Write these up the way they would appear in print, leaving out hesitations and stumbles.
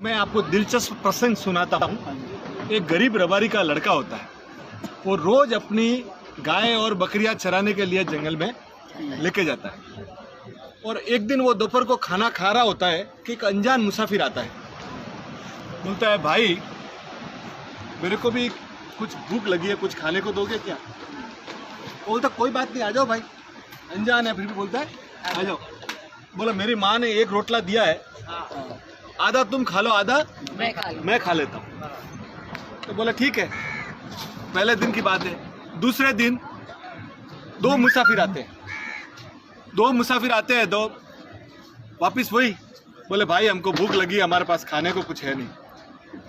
मैं आपको दिलचस्प प्रसंग सुनाता हूँ। एक गरीब रबारी का लड़का होता है, वो रोज अपनी गाय और बकरियां चराने के लिए जंगल में लेके जाता है। और एक दिन वो दोपहर को खाना खा रहा होता है कि एक अनजान मुसाफिर आता है। बोलता है, भाई मेरे को भी कुछ भूख लगी है, कुछ खाने को दोगे क्या? बोलता कोई बात नहीं, आ जाओ भाई। अनजान है फिर भी बोलता है आ जाओ। बोला मेरी माँ ने एक रोटला दिया है, आधा तुम खा लो, आधा मैं खा लेता हूँ। तो बोला ठीक है। पहले दिन की बात है। दूसरे दिन दो मुसाफिर आते हैं, दो वापिस वही। बोले भाई हमको भूख लगी, हमारे पास खाने को कुछ है नहीं।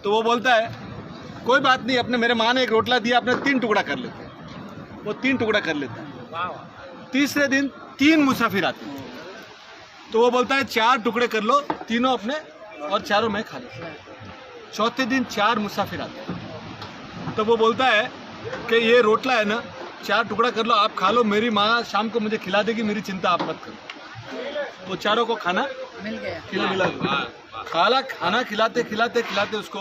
तो वो बोलता है कोई बात नहीं, अपने मेरे माँ ने एक रोटला दिया, अपने 3 टुकड़ा कर लेते हैं। वो 3 टुकड़ा कर लेता है। तीसरे दिन 3 मुसाफिर आते हैं, तो वो बोलता है 4 टुकड़े कर लो, तीनों अपने और 4 मैं खा लेता हूँ। चौथे दिन 4 मुसाफिर आते हैं, तो वो बोलता है कि ये रोटला है ना, 4 टुकड़ा कर लो, आप खा लो, मेरी माँ शाम को मुझे खिला देगी, मेरी चिंता आप मत करो। वो चारों को खाना मिल गया। खाना खिलाते खिलाते खिलाते उसको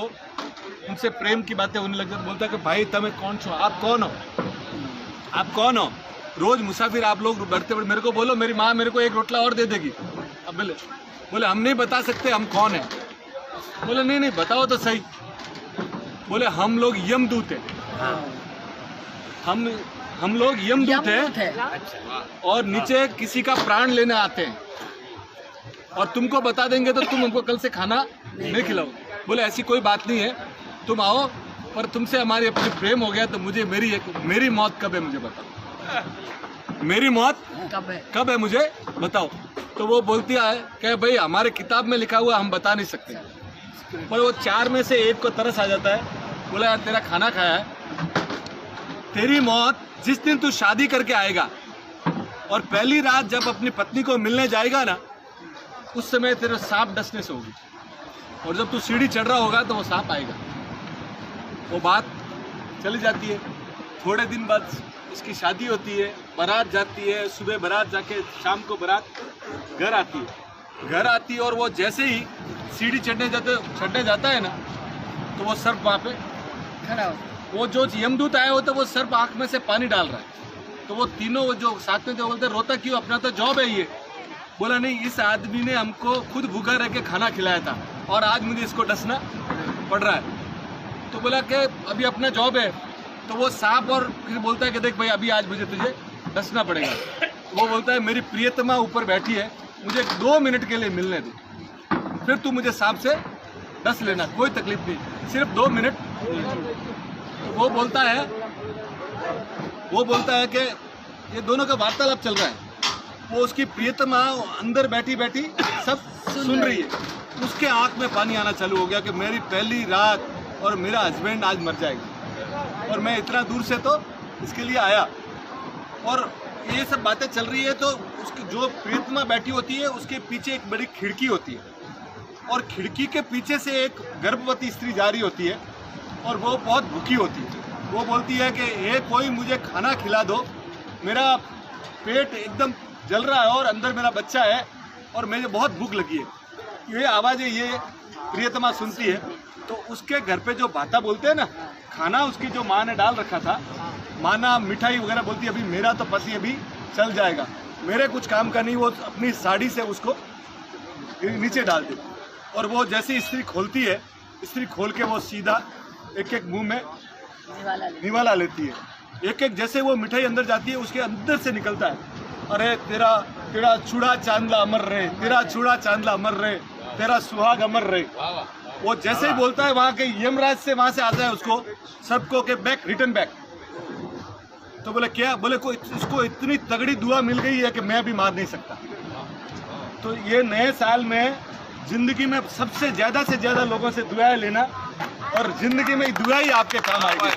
उनसे प्रेम की बातें होने लग जाती। बोलता है कि भाई तमें कौन छो, आप कौन हो? रोज मुसाफिर आप लोग बढ़ते मेरे को बोलो, मेरी माँ मेरे को एक रोटला और दे देगी। अब बोले हम नहीं बता सकते हम कौन है। बोले नहीं बताओ तो सही। बोले हम लोग यमदूत हैं। हम लोग यमदूत हैं और नीचे किसी का प्राण लेने आते हैं, और तुमको बता देंगे तो तुम हमको कल से खाना नहीं खिलाओ। बोले ऐसी कोई बात नहीं है, तुम आओ, पर तुमसे हमारी अपनी प्रेम हो गया तो मुझे मेरी मौत कब है मुझे बताओ, मेरी मौत कब है मुझे बताओ। तो वो बोलती है कि भाई हमारे किताब में लिखा हुआ हम बता नहीं सकते। पर वो 4 में से एक को तरस आ जाता है। बोला यार तेरा खाना खाया है, तेरी मौत जिस दिन तू शादी करके आएगा और पहली रात जब अपनी पत्नी को मिलने जाएगा ना, उस समय तेरे सांप डसने से होगी, और जब तू सीढ़ी चढ़ रहा होगा तो वो सांप आएगा। वो बात चली जाती है। थोड़े दिन बाद इसकी शादी होती है, बारात जाती है, सुबह बारात जाके शाम को बारात घर आती है और वो जैसे ही सीढ़ी चढ़ने जाता है ना, तो वो सर्प वहाँ पे खड़ा हो। वो जो यमदूत आया हो तो वो सर्प आँख में से पानी डाल रहा है। तो वो तीनों जो साथ में जो बोलते रोता क्यों, अपना तो जॉब है ये। बोला नहीं, इस आदमी ने हमको खुद भूखा रह के खाना खिलाया था और आज मुझे इसको डसना पड़ रहा है। तो बोला कि अभी अपना जॉब है। तो वो सांप और फिर बोलता है कि देख भाई अभी आज मुझे तुझे डसना पड़ेगा। वो बोलता है मेरी प्रियतमा ऊपर बैठी है, मुझे 2 मिनट के लिए मिलने दे, फिर तू मुझे सांप से डस लेना, कोई तकलीफ नहीं, सिर्फ 2 मिनट। वो बोलता है कि ये दोनों का वार्तालाप चल रहा है। वो उसकी प्रियतमा अंदर बैठी सब सुन रही है। उसके आंख में पानी आना चालू हो गया कि मेरी पहली रात और मेरा हस्बैंड आज मर जाएगा, और मैं इतना दूर से तो इसके लिए आया। और ये सब बातें चल रही है तो उसकी जो प्रियतमा बैठी होती है उसके पीछे एक बड़ी खिड़की होती है, और खिड़की के पीछे से एक गर्भवती स्त्री जा रही होती है, और वो बहुत भूखी होती है। वो बोलती है कि ये कोई मुझे खाना खिला दो, मेरा पेट एकदम जल रहा है और अंदर मेरा बच्चा है और मुझे बहुत भूख लगी है। ये आवाज़ें ये प्रियतमा सुनती है। तो उसके घर पे जो भाता बोलते हैं ना, खाना उसकी जो माँ ने डाल रखा था, माना मिठाई वगैरह बोलती है, अभी मेरा तो पति अभी चल जाएगा, मेरे कुछ काम का नहीं। वो अपनी साड़ी से उसको नीचे डाल देती, और वो जैसे स्त्री खोलती है, स्त्री खोल के वो सीधा एक मुंह में निवाला लेती है। एक जैसे वो मिठाई अंदर जाती है, उसके अंदर से निकलता है, अरे तेरा चूड़ा चांदला अमर रहे, तेरा चूड़ा चांदला अमर रहे, तेरा सुहाग अमर रहे। वो जैसे ही बोलता है वहाँ के यमराज से वहाँ से आता है उसको सबको के बैक, रिटर्न बैक। तो बोले क्या? बोले कोई इसको इतनी तगड़ी दुआ मिल गई है कि मैं भी मार नहीं सकता। तो ये नए साल में जिंदगी में सबसे ज़्यादा लोगों से दुआएं लेना, और जिंदगी में दुआ ही आपके काम आएगी।